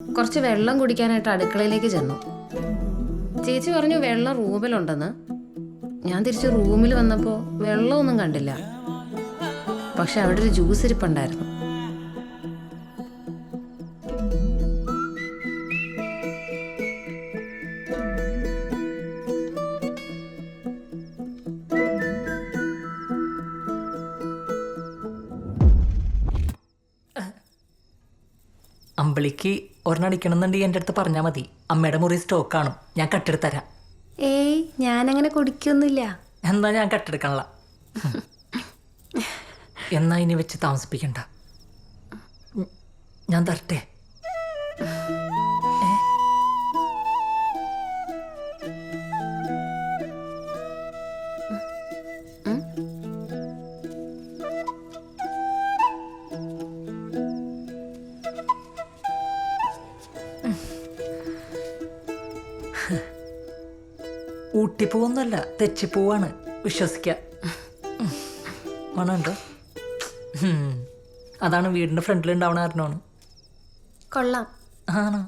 കുറച്ച് വെള്ളം കുടിക്കാനായിട്ട് അടുക്കളയിലേക്ക് ചെന്നു. ചേച്ചി പറഞ്ഞു വെള്ളം റൂമിലുണ്ടെന്ന്. ഞാൻ തിരിച്ച് റൂമിൽ വന്നപ്പോൾ വെള്ളമൊന്നും കണ്ടില്ല. പക്ഷെ അവിടെ ഒരു ജ്യൂസ് ഇരിപ്പുണ്ടായിരുന്നു. അമ്പിളിക്ക് ഒരെണ്ണടിക്കണമെന്നുണ്ടെങ്കിൽ എൻ്റെ അടുത്ത് പറഞ്ഞാൽ മതി. അമ്മയുടെ മുറി സ്റ്റോക്ക് കാണും, ഞാൻ കട്ടെടുത്ത് തരാം. ഏയ്, ഞാനങ്ങനെ കുടിക്കൊന്നുമില്ല. എന്നാ ഞാൻ കട്ടെടുക്കണല്ല. എന്നാ ഇനി വെച്ച് താമസിപ്പിക്കണ്ട, ഞാൻ തരട്ടെ. ഊട്ടിപ്പൂവൊന്നുമല്ല, തെച്ചിപ്പൂവാണ്, വിശ്വസിക്ക. മണമുണ്ടോ? അതാണ് വീടിന്റെ ഫ്രണ്ടിൽ ഉണ്ടാവണ കാരണമാണ്. കൊള്ളാം. ആണോ?